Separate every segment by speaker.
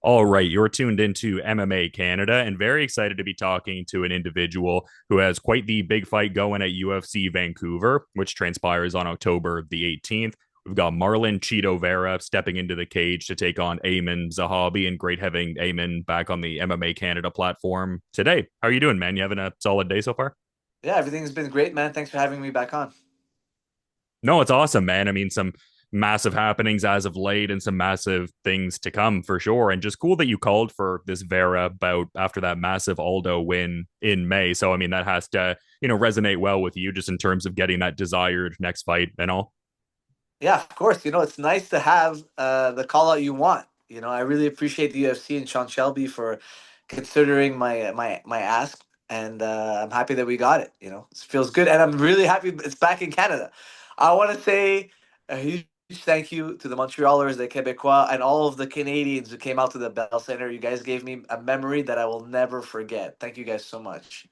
Speaker 1: All right, you're tuned into MMA Canada and very excited to be talking to an individual who has quite the big fight going at UFC Vancouver, which transpires on October the 18th. We've got Marlon Chito Vera stepping into the cage to take on Aiemann Zahabi, and great having Aiemann back on the MMA Canada platform today. How are you doing, man? You having a solid day so far?
Speaker 2: Yeah, everything's been great, man. Thanks for having me back on.
Speaker 1: No, it's awesome, man. I mean, some massive happenings as of late and some massive things to come for sure. And just cool that you called for this Vera bout after that massive Aldo win in May. So, I mean, that has to, resonate well with you just in terms of getting that desired next fight and all.
Speaker 2: Yeah, of course. It's nice to have the call out you want. I really appreciate the UFC and Sean Shelby for considering my ask, and I'm happy that we got it. It feels good, and I'm really happy it's back in Canada. I want to say a huge thank you to the Montrealers, the Quebecois, and all of the Canadians who came out to the Bell Center. You guys gave me a memory that I will never forget. Thank you guys so much.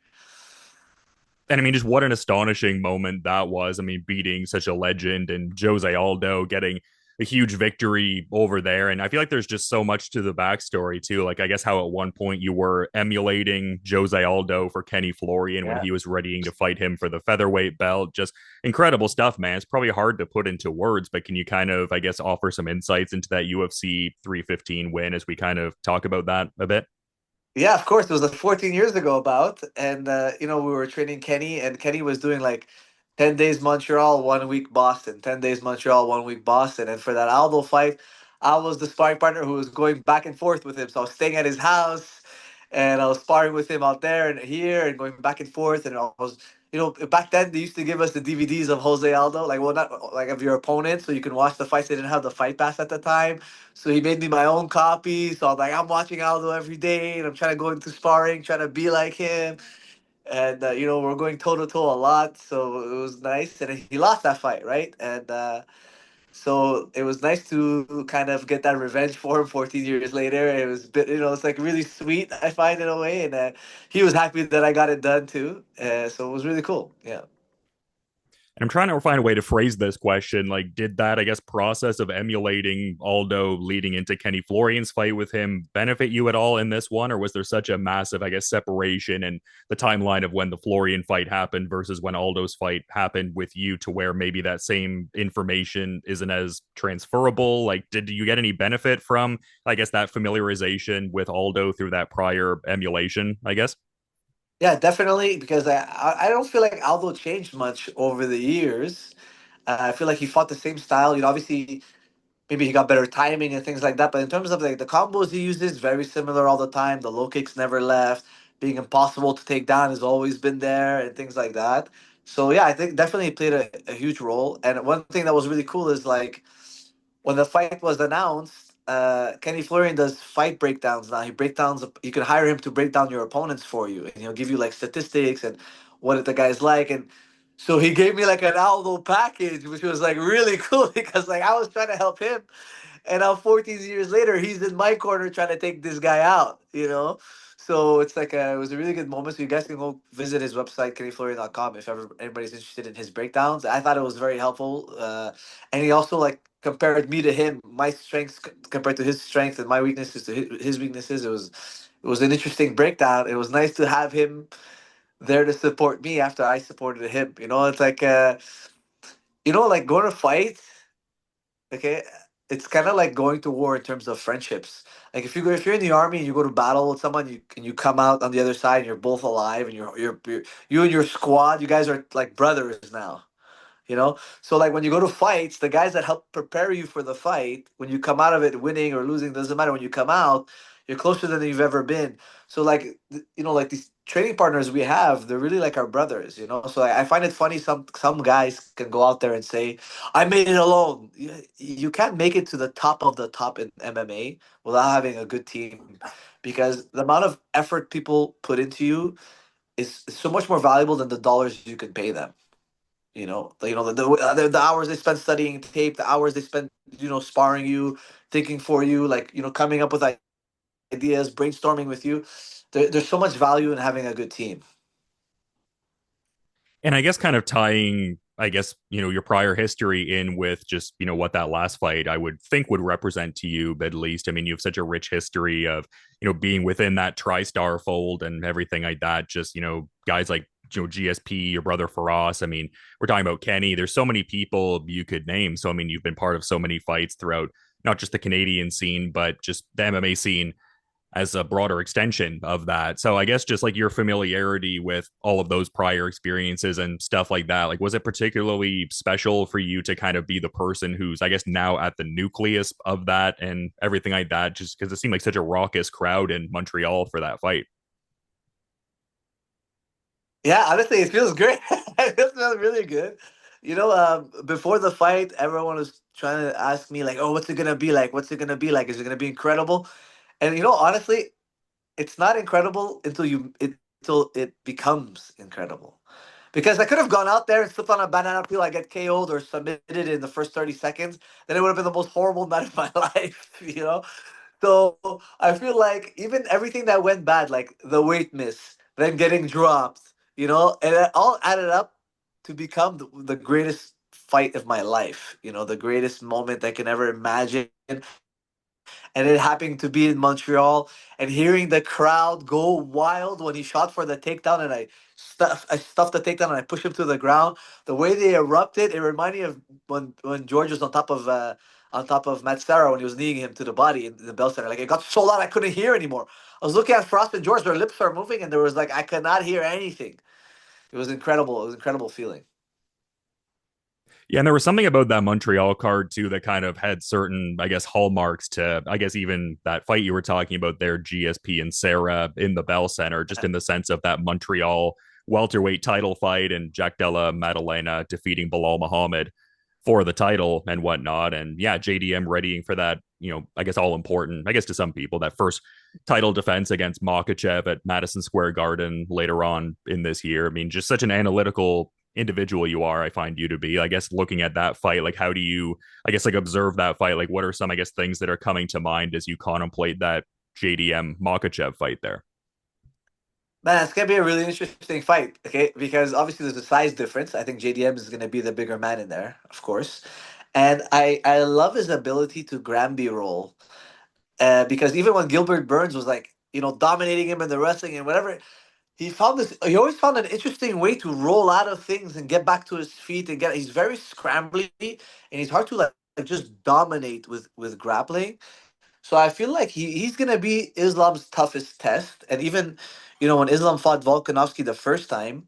Speaker 1: And I mean, just what an astonishing moment that was. I mean, beating such a legend and Jose Aldo getting a huge victory over there. And I feel like there's just so much to the backstory, too. Like, I guess how at one point you were emulating Jose Aldo for Kenny Florian when
Speaker 2: Yeah.
Speaker 1: he was readying to fight him for the featherweight belt. Just incredible stuff, man. It's probably hard to put into words, but can you kind of, I guess, offer some insights into that UFC 315 win as we kind of talk about that a bit?
Speaker 2: Yeah, of course. It was like 14 years ago about, and we were training Kenny, and Kenny was doing like 10 days Montreal, 1 week Boston, 10 days Montreal, 1 week Boston. And for that Aldo fight, I was the sparring partner who was going back and forth with him. So I was staying at his house and I was sparring with him out there and here and going back and forth. And I was, back then they used to give us the DVDs of Jose Aldo, like, well, not like of your opponent, so you can watch the fights. They didn't have the Fight Pass at the time. So he made me my own copy. So I'm like, I'm watching Aldo every day and I'm trying to go into sparring, trying to be like him. And, we're going toe to toe a lot. So it was nice. And he lost that fight, right? And so it was nice to kind of get that revenge for him 14 years later. It was, it's like really sweet, I find, in a way. And he was happy that I got it done too. So it was really cool. Yeah.
Speaker 1: And I'm trying to find a way to phrase this question. Like, did that, I guess, process of emulating Aldo leading into Kenny Florian's fight with him benefit you at all in this one? Or was there such a massive, I guess, separation in the timeline of when the Florian fight happened versus when Aldo's fight happened with you to where maybe that same information isn't as transferable? Like, did you get any benefit from, I guess, that familiarization with Aldo through that prior emulation, I guess?
Speaker 2: Yeah, definitely. Because I don't feel like Aldo changed much over the years. I feel like he fought the same style. Obviously, maybe he got better timing and things like that. But in terms of like the combos he uses, very similar all the time. The low kicks never left. Being impossible to take down has always been there, and things like that. So yeah, I think definitely played a huge role. And one thing that was really cool is like when the fight was announced, Kenny Florian does fight breakdowns now. He breakdowns. You can hire him to break down your opponents for you, and he'll give you like statistics and what the guy's like. And so he gave me like an Aldo package, which was like really cool because like I was trying to help him, and now 14 years later, he's in my corner trying to take this guy out. So it's like it was a really good moment. So you guys can go visit his website, kennyflorian.com, if ever anybody's interested in his breakdowns. I thought it was very helpful. And he also like compared me to him, my strengths compared to his strengths and my weaknesses to his weaknesses. It was an interesting breakdown. It was nice to have him there to support me after I supported him. It's like like going to fight. Okay, it's kind of like going to war in terms of friendships. Like if you're in the army and you go to battle with someone, you come out on the other side and you're both alive and you and your squad, you guys are like brothers now. So like when you go to fights, the guys that help prepare you for the fight, when you come out of it winning or losing, doesn't matter. When you come out, you're closer than you've ever been. So like like these training partners we have, they're really like our brothers. So I find it funny, some guys can go out there and say, I made it alone. You can't make it to the top of the top in MMA without having a good team, because the amount of effort people put into you is so much more valuable than the dollars you can pay them. The hours they spend studying tape, the hours they spend, sparring you, thinking for you, like, coming up with ideas, brainstorming with you. There's so much value in having a good team.
Speaker 1: And I guess kind of tying, I guess, your prior history in with just, what that last fight I would think would represent to you, at least. I mean, you have such a rich history of, being within that Tristar fold and everything like that. Just, guys like, GSP, your brother Faraz. I mean, we're talking about Kenny. There's so many people you could name. So, I mean, you've been part of so many fights throughout not just the Canadian scene, but just the MMA scene as a broader extension of that. So I guess just like your familiarity with all of those prior experiences and stuff like that, like was it particularly special for you to kind of be the person who's, I guess, now at the nucleus of that and everything like that, just because it seemed like such a raucous crowd in Montreal for that fight?
Speaker 2: Yeah, honestly, it feels great. It feels really good. Before the fight, everyone was trying to ask me like, "Oh, what's it gonna be like? What's it gonna be like? Is it gonna be incredible?" And honestly, it's not incredible until it becomes incredible. Because I could have gone out there and slipped on a banana peel, I get KO'd or submitted in the first 30 seconds, then it would have been the most horrible night of my life. So I feel like even everything that went bad, like the weight miss, then getting dropped, and it all added up to become the greatest fight of my life, the greatest moment I can ever imagine, and it happened to be in Montreal, and hearing the crowd go wild when he shot for the takedown, and I stuffed the takedown and I pushed him to the ground. The way they erupted, it reminded me of when George was on top of Matt Sarah when he was kneeing him to the body in the Bell Center. Like it got so loud I couldn't hear anymore. I was looking at Frost and George; their lips are moving, and there was like I could not hear anything. It was incredible. It was an incredible feeling.
Speaker 1: Yeah, and there was something about that Montreal card too that kind of had certain, I guess, hallmarks to, I guess, even that fight you were talking about there, GSP and Sarah in the Bell Center, just in the sense of that Montreal welterweight title fight and Jack Della Maddalena defeating Belal Muhammad for the title and whatnot. And yeah, JDM readying for that, I guess all important, I guess to some people, that first title defense against Makhachev at Madison Square Garden later on in this year. I mean, just such an analytical individual you are, I find you to be. I guess looking at that fight, like how do you, I guess, like observe that fight? Like what are some, I guess, things that are coming to mind as you contemplate that JDM Makachev fight there?
Speaker 2: Man, it's gonna be a really interesting fight, okay? Because obviously there's a size difference. I think JDM is gonna be the bigger man in there, of course. And I love his ability to Granby roll. Because even when Gilbert Burns was like, dominating him in the wrestling and whatever, he always found an interesting way to roll out of things and get back to his feet and he's very scrambly and he's hard to like just dominate with grappling. So I feel like he's gonna be Islam's toughest test. And even, when Islam fought Volkanovski the first time,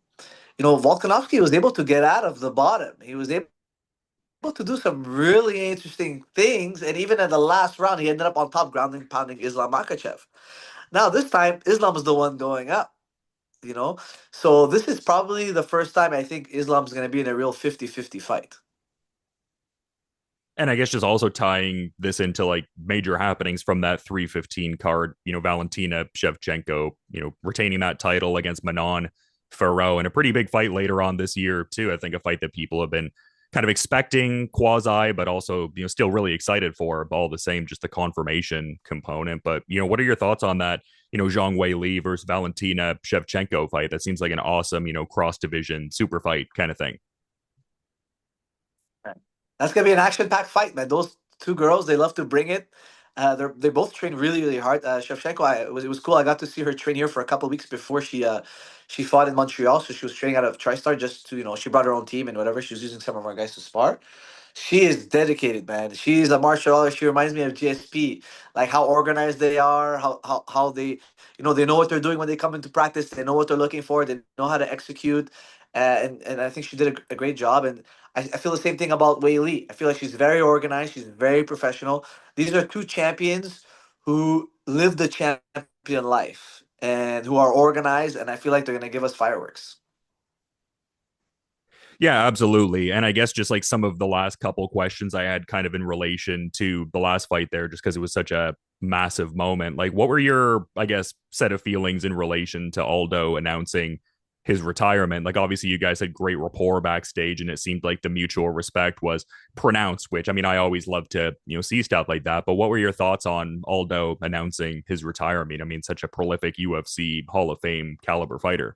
Speaker 2: Volkanovski was able to get out of the bottom. He was able to do some really interesting things. And even at the last round, he ended up on top, grounding, pounding Islam Makhachev. Now this time, Islam is the one going up. You know, so this is probably the first time I think Islam's gonna be in a real 50-50 fight.
Speaker 1: And I guess just also tying this into like major happenings from that 315 card, Valentina Shevchenko, retaining that title against Manon Farrow in a pretty big fight later on this year, too. I think a fight that people have been kind of expecting quasi, but also, still really excited for all the same, just the confirmation component. But, what are your thoughts on that, Zhang Wei Li versus Valentina Shevchenko fight? That seems like an awesome, cross division super fight kind of thing.
Speaker 2: That's gonna be an action-packed fight, man. Those two girls, they love to bring it. They both train really, really hard. Shevchenko, it was cool. I got to see her train here for a couple of weeks before she fought in Montreal. So she was training out of TriStar just to she brought her own team and whatever. She was using some of our guys to spar. She is dedicated, man. She's a martial artist. She reminds me of GSP, like how organized they are, how they, they know what they're doing when they come into practice. They know what they're looking for. They know how to execute, and I think she did a great job. And I feel the same thing about Wei Li. I feel like she's very organized. She's very professional. These are two champions who live the champion life and who are organized. And I feel like they're gonna give us fireworks.
Speaker 1: Yeah, absolutely. And I guess just like some of the last couple questions I had kind of in relation to the last fight there, just because it was such a massive moment. Like, what were your, I guess, set of feelings in relation to Aldo announcing his retirement? Like, obviously, you guys had great rapport backstage, and it seemed like the mutual respect was pronounced, which I mean, I always love to, see stuff like that. But what were your thoughts on Aldo announcing his retirement? I mean, such a prolific UFC Hall of Fame caliber fighter.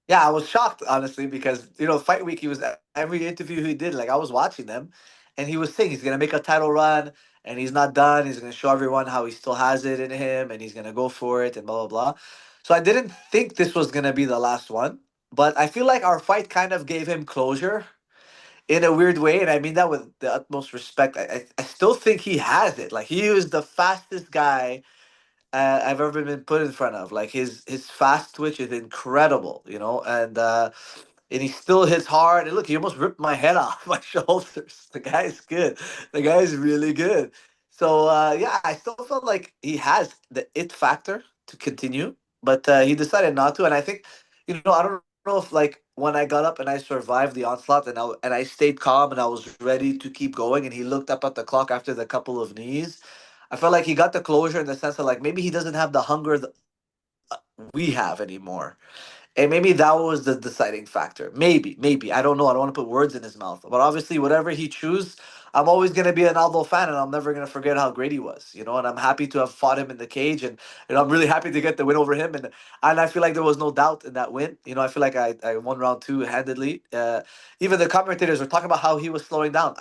Speaker 2: Yeah, I was shocked honestly because fight week he was every interview he did, like I was watching them, and he was saying he's gonna make a title run and he's not done. He's gonna show everyone how he still has it in him and he's gonna go for it and blah blah blah. So I didn't think this was gonna be the last one, but I feel like our fight kind of gave him closure in a weird way, and I mean that with the utmost respect. I still think he has it. Like he was the fastest guy I've ever been put in front of. Like his fast twitch is incredible, and he still hits hard. And look, he almost ripped my head off my shoulders. The guy's good. The guy's really good. So yeah, I still felt like he has the it factor to continue, but he decided not to. And I think, I don't know if like when I got up and I survived the onslaught and I stayed calm and I was ready to keep going, and he looked up at the clock after the couple of knees. I felt like he got the closure in the sense of like maybe he doesn't have the hunger that we have anymore. And maybe that was the deciding factor. Maybe. I don't know. I don't want to put words in his mouth. But obviously, whatever he chooses, I'm always going to be an Aldo fan, and I'm never going to forget how great he was. And I'm happy to have fought him in the cage, and I'm really happy to get the win over him. And I feel like there was no doubt in that win. I feel like I won round two handedly. Even the commentators were talking about how he was slowing down.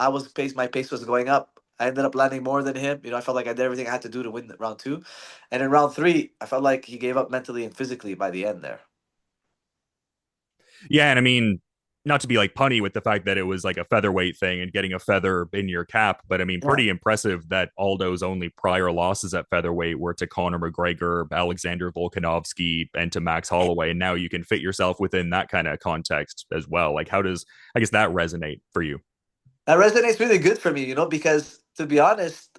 Speaker 2: My pace was going up. I ended up landing more than him. I felt like I did everything I had to do to win round two. And in round three, I felt like he gave up mentally and physically by the end there.
Speaker 1: Yeah, and I mean, not to be like punny with the fact that it was like a featherweight thing and getting a feather in your cap, but I mean,
Speaker 2: Yeah.
Speaker 1: pretty impressive that Aldo's only prior losses at featherweight were to Conor McGregor, Alexander Volkanovski, and to Max Holloway. And now you can fit yourself within that kind of context as well. Like, how does, I guess, that resonate for you?
Speaker 2: That resonates really good for me, because to be honest,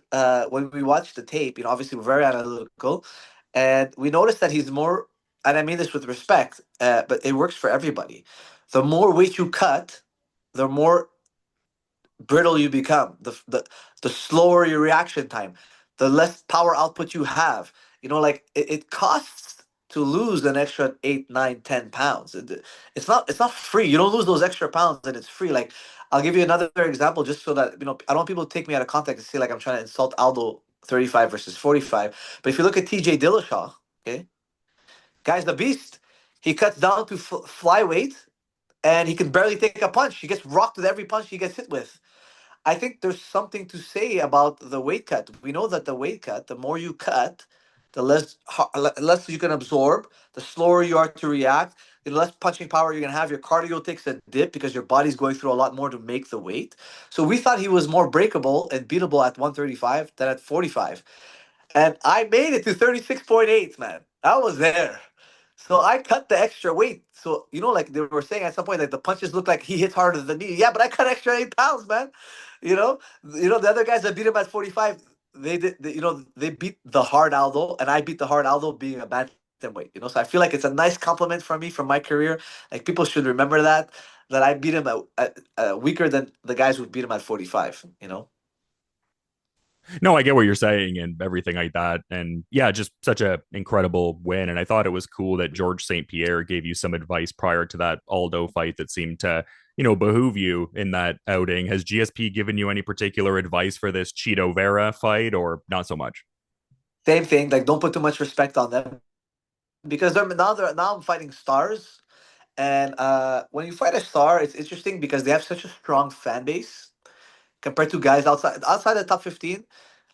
Speaker 2: when we watch the tape, obviously we're very analytical, and we notice that he's more, and I mean this with respect, but it works for everybody. The more weight you cut, the more brittle you become, the slower your reaction time, the less power output you have. Like it costs to lose an extra 8, 9, 10 pounds. It's not free. You don't lose those extra pounds and it's free. Like I'll give you another example just so that I don't want people to take me out of context and say like I'm trying to insult Aldo 35 versus 45. But if you look at TJ Dillashaw, okay, guy's the beast. He cuts down to flyweight and he can barely take a punch. He gets rocked with every punch he gets hit with. I think there's something to say about the weight cut. We know that the weight cut, the more you cut, the less you can absorb, the slower you are to react, the less punching power you're gonna have. Your cardio takes a dip because your body's going through a lot more to make the weight. So we thought he was more breakable and beatable at 135 than at 45. And I made it to 36.8, man. I was there. So I cut the extra weight. So, like they were saying at some point, like the punches look like he hits harder than me. Yeah, but I cut extra 8 pounds, man. The other guys that beat him at 45, they beat the hard Aldo, and I beat the hard Aldo being a bantamweight. So I feel like it's a nice compliment for me from my career. Like people should remember that I beat him at weaker than the guys who beat him at 45.
Speaker 1: No, I get what you're saying and everything like that. And yeah, just such a incredible win. And I thought it was cool that George St. Pierre gave you some advice prior to that Aldo fight that seemed to, behoove you in that outing. Has GSP given you any particular advice for this Chito Vera fight or not so much?
Speaker 2: Same thing. Like don't put too much respect on them because now I'm fighting stars. And when you fight a star, it's interesting because they have such a strong fan base compared to guys outside the top 15.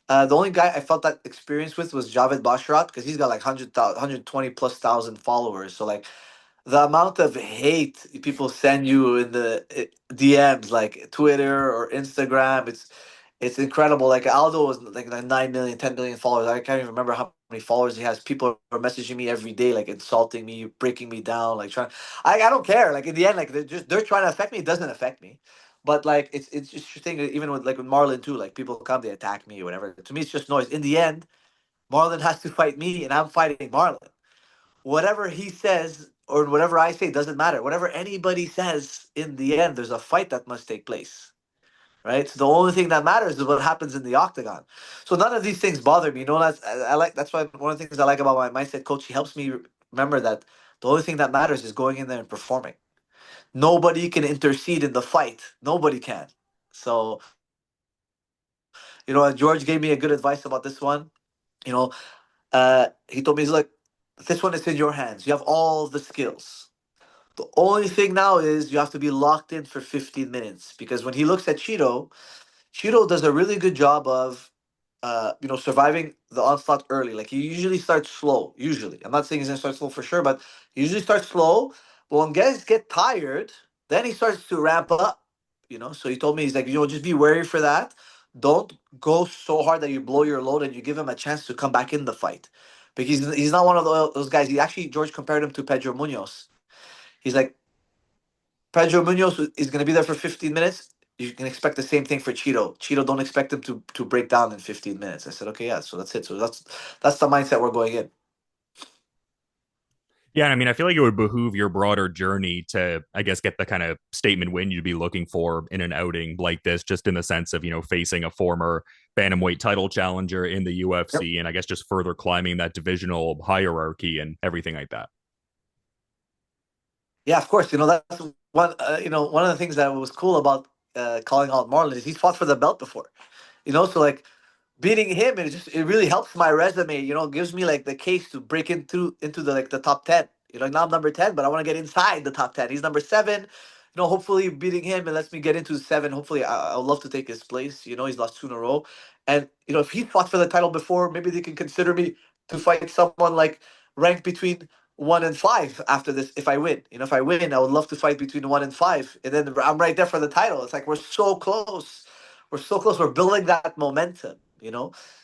Speaker 2: The only guy I felt that experience with was Javed Basharat because he's got like 120 plus thousand followers. So like the amount of hate people send you in the DMs, like Twitter or Instagram, it's incredible. Like Aldo was like 9 million, 10 million followers. I can't even remember how many followers he has. People are messaging me every day, like insulting me, breaking me down, like trying. I don't care. Like in the end, like they're trying to affect me. It doesn't affect me. But like it's interesting. Even with Marlon too. Like people come, they attack me or whatever. To me, it's just noise. In the end, Marlon has to fight me, and I'm fighting Marlon. Whatever he says or whatever I say doesn't matter. Whatever anybody says, in the end, there's a fight that must take place. Right. So the only thing that matters is what happens in the octagon. So none of these things bother me. I like. That's why one of the things I like about my mindset coach. He helps me remember that the only thing that matters is going in there and performing. Nobody can intercede in the fight. Nobody can. So George gave me a good advice about this one. You know, he told me, look, this one is in your hands. You have all the skills. The only thing now is you have to be locked in for 15 minutes because when he looks at Chito does a really good job of, surviving the onslaught early. Like he usually starts slow. Usually, I'm not saying he's gonna start slow for sure, but he usually starts slow. But when guys get tired, then he starts to ramp up. So he told me he's like, just be wary for that. Don't go so hard that you blow your load and you give him a chance to come back in the fight, because he's not one of those guys. He actually George compared him to Pedro Munoz. He's like, Pedro Munoz is going to be there for 15 minutes. You can expect the same thing for Chito. Chito, don't expect him to break down in 15 minutes. I said, okay, yeah, so that's it. So that's the mindset we're going in.
Speaker 1: Yeah, I mean, I feel like it would behoove your broader journey to, I guess, get the kind of statement win you'd be looking for in an outing like this, just in the sense of, facing a former bantamweight title challenger in the
Speaker 2: Yep.
Speaker 1: UFC and I guess just further climbing that divisional hierarchy and everything like that.
Speaker 2: Yeah, of course. That's one of the things that was cool about calling out Marlon is he's fought for the belt before. So like beating him, it really helps my resume. Gives me like the case to break into the like the top 10. Now I'm number 10, but I want to get inside the top 10. He's number 7. Hopefully beating him, it lets me get into 7. Hopefully, I would love to take his place. He's lost 2 in a row, and if he fought for the title before, maybe they can consider me to fight someone like ranked between 1 and 5 after this. If I win, if I win, I would love to fight between 1 and 5, and then I'm right there for the title. It's like we're so close. We're so close. We're building that momentum.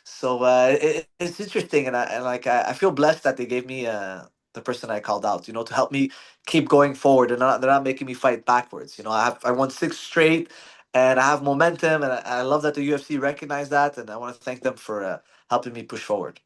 Speaker 2: So it's interesting, and I feel blessed that they gave me the person I called out, to help me keep going forward, and they're not making me fight backwards. I won 6 straight, and I have momentum, and I love that the UFC recognized that, and I want to thank them for helping me push forward.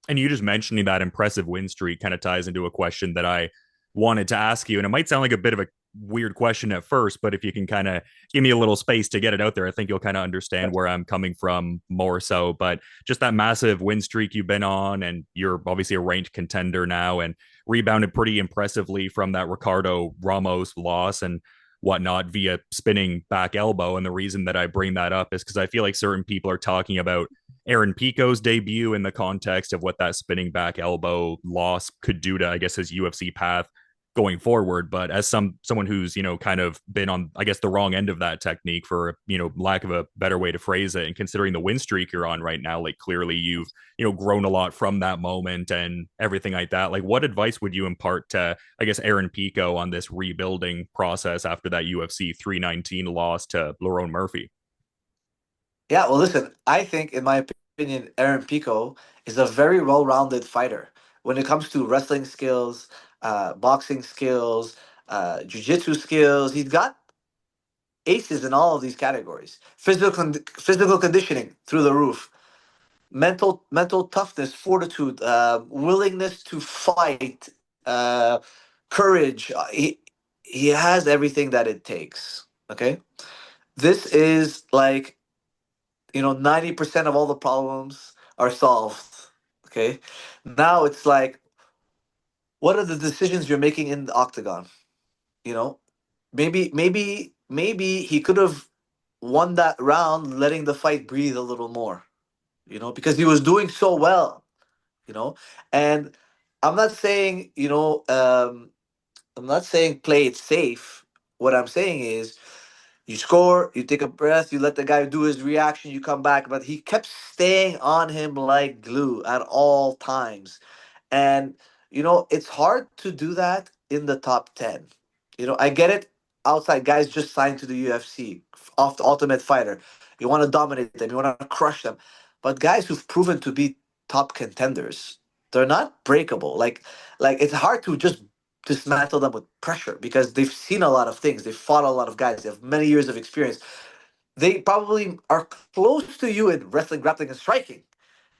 Speaker 1: And you just mentioning that impressive win streak kind of ties into a question that I wanted to ask you. And it might sound like a bit of a weird question at first, but if you can kind of give me a little space to get it out there, I think you'll kind of understand where I'm coming from more so. But just that massive win streak you've been on, and you're obviously a ranked contender now and rebounded pretty impressively from that Ricardo Ramos loss and whatnot via spinning back elbow. And the reason that I bring that up is because I feel like certain people are talking about Aaron Pico's debut in the context of what that spinning back elbow loss could do to, I guess, his UFC path going forward. But as someone who's, kind of been on, I guess, the wrong end of that technique for, lack of a better way to phrase it, and considering the win streak you're on right now, like clearly you've, grown a lot from that moment and everything like that. Like what advice would you impart to, I guess, Aaron Pico on this rebuilding process after that UFC 319 loss to Lerone Murphy?
Speaker 2: Yeah, well, listen, I think, in my opinion, Aaron Pico is a very well-rounded fighter when it comes to wrestling skills, boxing skills, jiu-jitsu skills. He's got aces in all of these categories. Physical conditioning through the roof. Mental toughness, fortitude, willingness to fight, uh, courage. He has everything that it takes. Okay, this is like 90% of all the problems are solved. Okay, now it's like, what are the decisions you're making in the octagon? You know, maybe he could have won that round, letting the fight breathe a little more. Because he was doing so well. You know, and I'm not saying I'm not saying play it safe. What I'm saying is, you score, you take a breath, you let the guy do his reaction, you come back. But he kept staying on him like glue at all times. And, it's hard to do that in the top 10. I get it. Outside guys just signed to the UFC, off the Ultimate Fighter. You want to dominate them, you want to crush them. But guys who've proven to be top contenders, they're not breakable. Like it's hard to just dismantle them with pressure because they've seen a lot of things. They've fought a lot of guys. They have many years of experience. They probably are close to you in wrestling, grappling, and striking,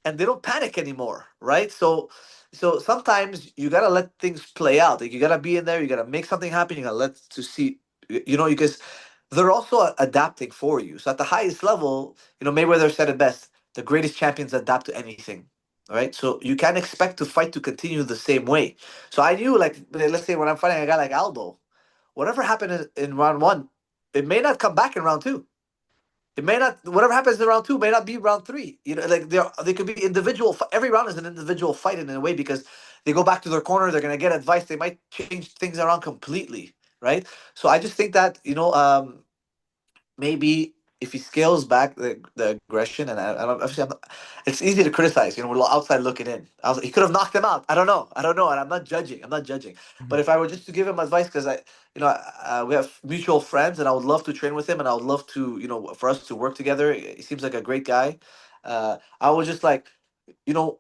Speaker 2: and they don't panic anymore, right? So sometimes you gotta let things play out. Like you gotta be in there. You gotta make something happen. You gotta let to see, because they're also adapting for you. So at the highest level, Mayweather said it best: the greatest champions adapt to anything. All right, so you can't expect to fight to continue the same way. So I knew, like, let's say when I'm fighting a guy like Aldo, whatever happened in round 1, it may not come back in round 2. It may not, whatever happens in round two may not be round three. You know, like they could be individual. Every round is an individual fight in a way because they go back to their corner. They're gonna get advice. They might change things around completely, right? So I just think that maybe if he scales back the aggression, and I don't, obviously it's easy to criticize. You know, we're outside looking in. He could have knocked him out. I don't know. I don't know, and I'm not judging. I'm not judging. But if I were just to give him advice, because we have mutual friends, and I would love to train with him, and I would love to, for us to work together. He seems like a great guy. I was just like, you know.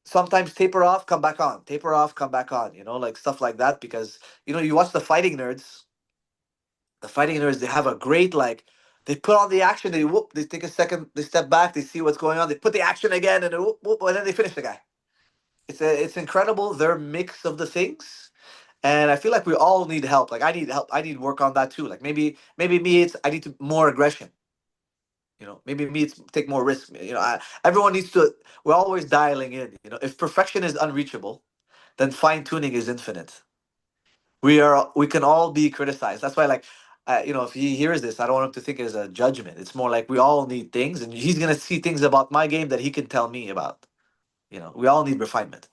Speaker 2: Sometimes taper off, come back on. Taper off, come back on. Like stuff like that. Because you watch the fighting nerds, they have a great like they put on the action, they whoop, they take a second, they step back, they see what's going on, they put the action again, and then whoop, whoop, and then they finish the guy. It's incredible their mix of the things, and I feel like we all need help. Like I need help, I need work on that too. Like maybe me, it's I need to more aggression. Maybe me, it's take more risk. Everyone needs to. We're always dialing in. If perfection is unreachable, then fine tuning is infinite. We can all be criticized. That's why, like, if he hears this, I don't want him to think it as a judgment. It's more like we all need things, and he's gonna see things about my game that he can tell me about. We all need refinement.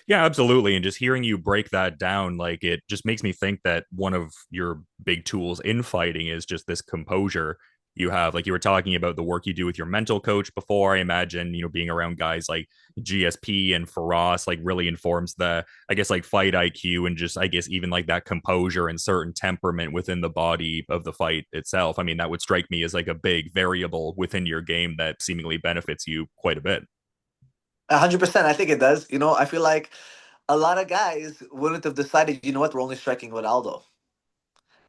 Speaker 1: Yeah, absolutely. And just hearing you break that down, like it just makes me think that one of your big tools in fighting is just this composure you have. Like you were talking about the work you do with your mental coach before. I imagine, being around guys like GSP and Faraz like really informs the, I guess, like fight IQ and just, I guess, even like that composure and certain temperament within the body of the fight itself. I mean, that would strike me as like a big variable within your game that seemingly benefits you quite a bit.
Speaker 2: 100%. I think it does. I feel like a lot of guys wouldn't have decided. You know what? We're only striking with Aldo,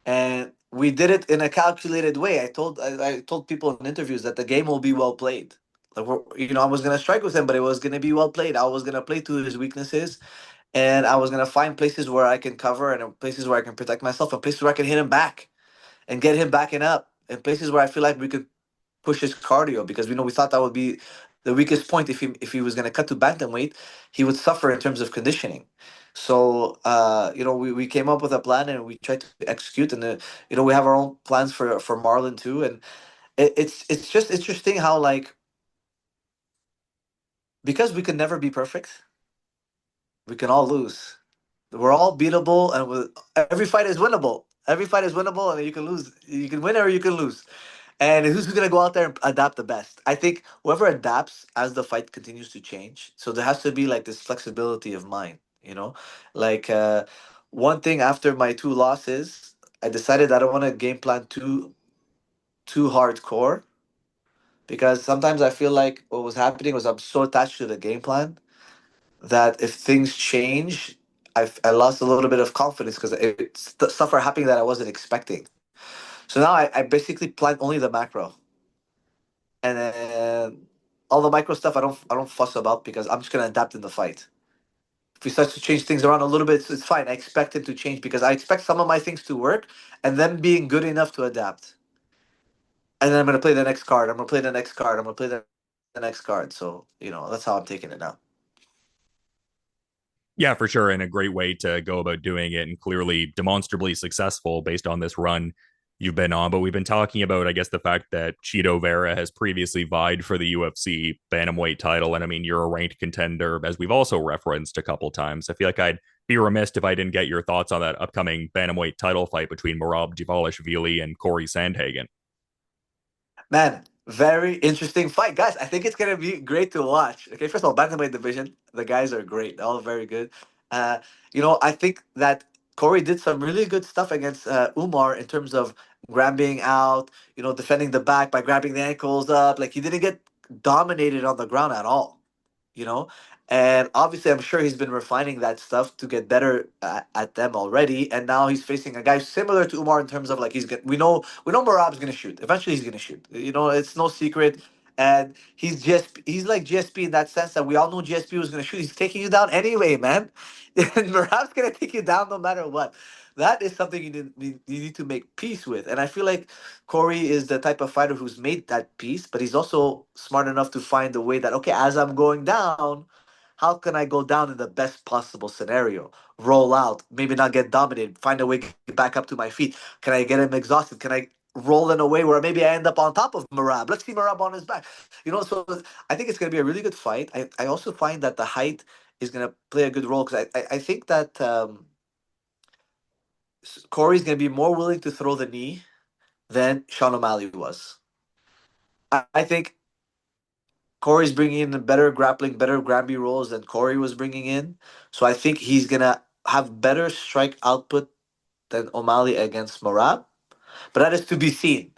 Speaker 2: and we did it in a calculated way. I told people in interviews that the game will be well played. Like I was gonna strike with him, but it was gonna be well played. I was gonna play to his weaknesses, and I was gonna find places where I can cover and places where I can protect myself and places where I can hit him back and get him backing up and places where I feel like we could push his cardio because we thought that would be the weakest point. If he was gonna cut to bantamweight, he would suffer in terms of conditioning. So we came up with a plan and we tried to execute, and we have our own plans for Marlon too, and it's just interesting how like because we can never be perfect, we can all lose. We're all beatable, and every fight is winnable. Every fight is winnable, and you can lose. You can win or you can lose. And who's going to go out there and adapt the best? I think whoever adapts as the fight continues to change. So there has to be like this flexibility of mind. Like one thing after my two losses, I decided I don't want to game plan too hardcore because sometimes I feel like what was happening was I'm so attached to the game plan that if things change, I lost a little bit of confidence because stuff are happening that I wasn't expecting. So now I basically plan only the macro, and then all the micro stuff I don't fuss about because I'm just gonna adapt in the fight. If we start to change things around a little bit, it's fine. I expect it to change because I expect some of my things to work, and then being good enough to adapt. And then I'm gonna play the next card. I'm gonna play the next card. I'm gonna play the next card. So that's how I'm taking it now.
Speaker 1: Yeah, for sure. And a great way to go about doing it and clearly demonstrably successful based on this run you've been on. But we've been talking about, I guess, the fact that Chito Vera has previously vied for the UFC bantamweight title. And I mean, you're a ranked contender, as we've also referenced a couple times. I feel like I'd be remiss if I didn't get your thoughts on that upcoming bantamweight title fight between Merab Dvalishvili and Corey Sandhagen.
Speaker 2: Man, very interesting fight, guys. I think it's gonna be great to watch. Okay, first of all, bantamweight division, the guys are great. They're all very good. Uh, I think that Corey did some really good stuff against Umar in terms of grabbing out, defending the back by grabbing the ankles up. Like he didn't get dominated on the ground at all you know and obviously I'm sure he's been refining that stuff to get better at them already, and now he's facing a guy similar to Umar in terms of like we know Marab's gonna shoot eventually. He's gonna shoot, it's no secret. And he's like GSP in that sense that we all know GSP was gonna shoot. He's taking you down anyway, man. And Marab's gonna take you down no matter what. That is something you need to make peace with, and I feel like Corey is the type of fighter who's made that peace, but he's also smart enough to find a way that, okay, as I'm going down, how can I go down in the best possible scenario? Roll out, maybe not get dominated, find a way to get back up to my feet. Can I get him exhausted? Can I roll in a way where maybe I end up on top of Marab. Let's see Marab on his back. So I think it's going to be a really good fight. I also find that the height is going to play a good role because I think that Corey's going to be more willing to throw the knee than Sean O'Malley was. I think Corey's bringing in better grappling, better Granby rolls than Corey was bringing in. So I think he's going to have better strike output than O'Malley against Marab. But that is to be seen.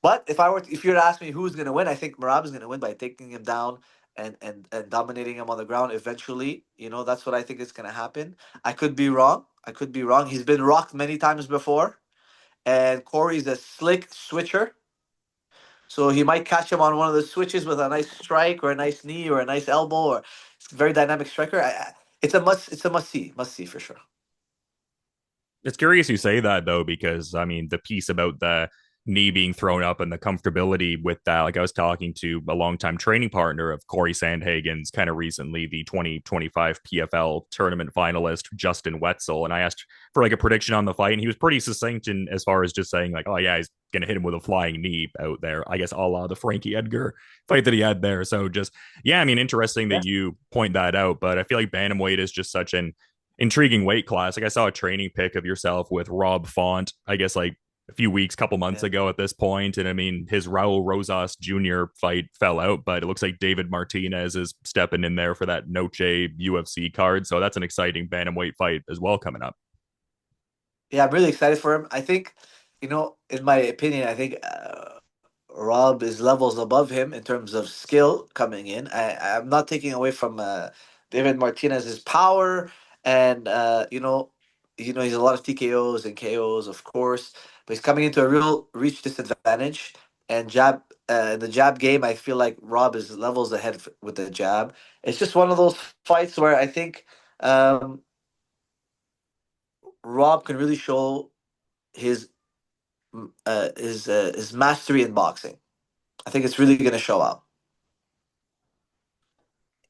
Speaker 2: But if you were to ask me who's gonna win, I think Marab is gonna win by taking him down and dominating him on the ground eventually. That's what I think is gonna happen. I could be wrong. I could be wrong. He's been rocked many times before, and Corey's a slick switcher. So he might catch him on one of the switches with a nice strike or a nice knee or a nice elbow or it's a very dynamic striker. It's a must see for sure.
Speaker 1: It's curious you say that though, because I mean, the piece about the knee being thrown up and the comfortability with that, like I was talking to a longtime training partner of Corey Sandhagen's kind of recently, the 2025 PFL tournament finalist, Justin Wetzel. And I asked for like a prediction on the fight, and he was pretty succinct in as far as just saying, like, oh, yeah, he's going to hit him with a flying knee out there, I guess, a la the Frankie Edgar fight that he had there. So just, yeah, I mean, interesting
Speaker 2: Yeah.
Speaker 1: that you point that out, but I feel like bantamweight is just such an intriguing weight class. Like I saw a training pic of yourself with Rob Font, I guess like a few weeks, couple months
Speaker 2: Yeah.
Speaker 1: ago at this point. And I mean, his Raul Rosas Jr. fight fell out, but it looks like David Martinez is stepping in there for that Noche UFC card. So that's an exciting bantamweight fight as well coming up.
Speaker 2: Yeah, I'm really excited for him. I think, in my opinion, I think Rob is levels above him in terms of skill coming in. I'm not taking away from David Martinez's power, and he's a lot of TKOs and KOs, of course, but he's coming into a real reach disadvantage and jab. In the jab game, I feel like Rob is levels ahead with the jab. It's just one of those fights where I think um, Rob can really show his his mastery in boxing. I think it's really going to show out.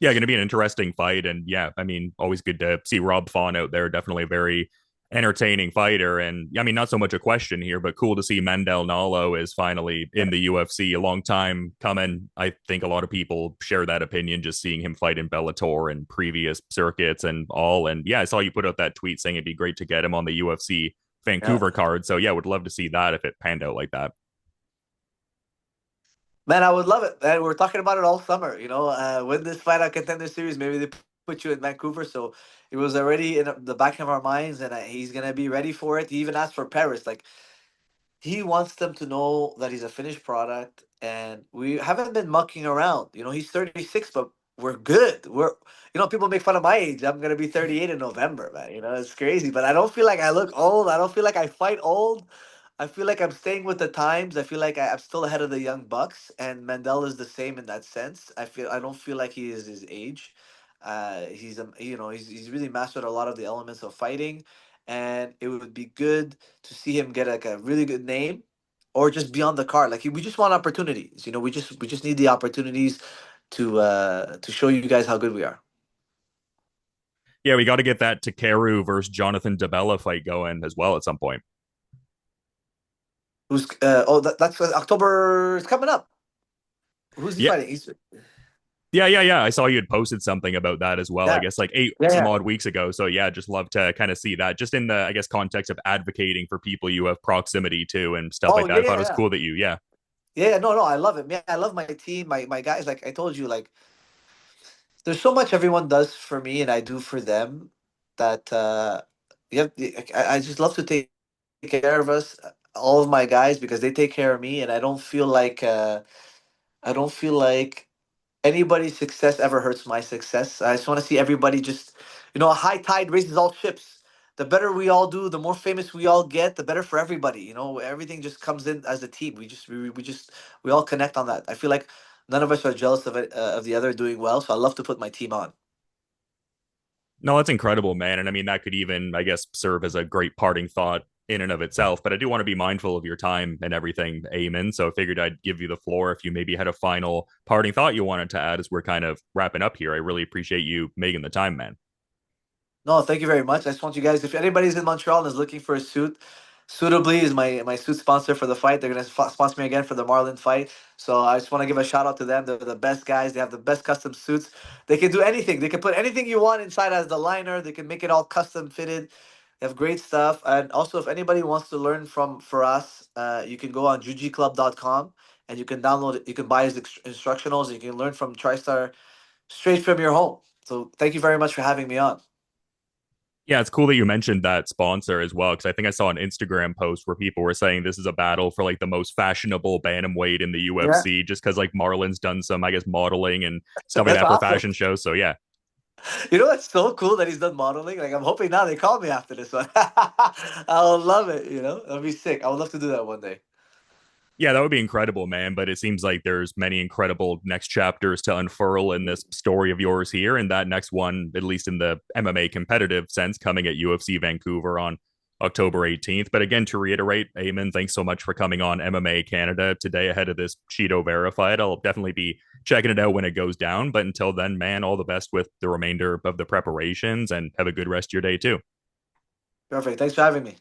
Speaker 1: Yeah, going to be an interesting fight. And yeah, I mean, always good to see Rob Font out there. Definitely a very entertaining fighter. And I mean, not so much a question here, but cool to see Mendel Nalo is finally in the UFC. A long time coming. I think a lot of people share that opinion, just seeing him fight in Bellator and previous circuits and all. And yeah, I saw you put out that tweet saying it'd be great to get him on the UFC
Speaker 2: Yeah.
Speaker 1: Vancouver card. So yeah, would love to see that if it panned out like that.
Speaker 2: Man, I would love it. Man, we're talking about it all summer. Win this fight out contender series. Maybe they put you in Vancouver. So it was already in the back of our minds, and he's gonna be ready for it. He even asked for Paris. Like he wants them to know that he's a finished product, and we haven't been mucking around. He's 36, but we're good. People make fun of my age. I'm gonna be 38 in November, man. It's crazy, but I don't feel like I look old. I don't feel like I fight old. I feel like I'm staying with the times. I feel like I'm still ahead of the young bucks, and Mandel is the same in that sense. I don't feel like he is his age. He's really mastered a lot of the elements of fighting, and it would be good to see him get like a really good name or just be on the card. Like we just want opportunities. We just need the opportunities to show you guys how good we are.
Speaker 1: Yeah, we got to get that Takeru versus Jonathan Della fight going as well at some point.
Speaker 2: That's October is coming up. Who's he
Speaker 1: Yeah,
Speaker 2: fighting?
Speaker 1: yeah. I saw you had posted something about that as well. I
Speaker 2: Yeah,
Speaker 1: guess like eight
Speaker 2: yeah,
Speaker 1: some
Speaker 2: yeah.
Speaker 1: odd weeks ago. So yeah, just love to kind of see that, just in the I guess context of advocating for people you have proximity to and stuff
Speaker 2: Oh
Speaker 1: like that.
Speaker 2: yeah,
Speaker 1: I thought
Speaker 2: yeah,
Speaker 1: it was
Speaker 2: yeah.
Speaker 1: cool that you, yeah,
Speaker 2: Yeah, no, no, I love it. Yeah, I love my team, my guys. Like I told you, like there's so much everyone does for me and I do for them that I just love to take care of us, all of my guys, because they take care of me, and I don't feel like anybody's success ever hurts my success. I just want to see everybody just, a high tide raises all ships. The better we all do, the more famous we all get, the better for everybody. Everything just comes in as a team. We all connect on that. I feel like none of us are jealous of it, of the other doing well. So I love to put my team on.
Speaker 1: no, that's incredible, man. And I mean that could even I guess serve as a great parting thought in and of itself. But I do want to be mindful of your time and everything, Amen. So I figured I'd give you the floor if you maybe had a final parting thought you wanted to add as we're kind of wrapping up here. I really appreciate you making the time, man.
Speaker 2: No, thank you very much. I just want you guys, if anybody's in Montreal and is looking for a suit, Suitably is my suit sponsor for the fight. They're gonna sponsor me again for the Marlon fight. So I just want to give a shout out to them. They're the best guys. They have the best custom suits. They can do anything. They can put anything you want inside as the liner. They can make it all custom fitted. They have great stuff. And also, if anybody wants to learn from for us, you can go on jujiclub.com and you can download it. You can buy his instructionals. You can learn from TriStar straight from your home. So thank you very much for having me on.
Speaker 1: Yeah, it's cool that you mentioned that sponsor as well, because I think I saw an Instagram post where people were saying this is a battle for like the most fashionable bantamweight in the
Speaker 2: Yeah,
Speaker 1: UFC, just because like Marlon's done some, I guess, modeling and stuff like
Speaker 2: that's
Speaker 1: that for
Speaker 2: awesome.
Speaker 1: fashion shows. So yeah,
Speaker 2: You know what's so cool that he's done modeling? Like I'm hoping now they call me after this one. I'll love it, you know? That'll be sick. I would love to do that one day.
Speaker 1: yeah, that would be incredible, man. But it seems like there's many incredible next chapters to unfurl in this story of yours here, and that next one, at least in the MMA competitive sense, coming at UFC Vancouver on October 18th. But again, to reiterate, Aiemann, thanks so much for coming on MMA Canada today ahead of this Chito Vera fight. I'll definitely be checking it out when it goes down. But until then, man, all the best with the remainder of the preparations and have a good rest of your day too.
Speaker 2: Perfect. Thanks for having me.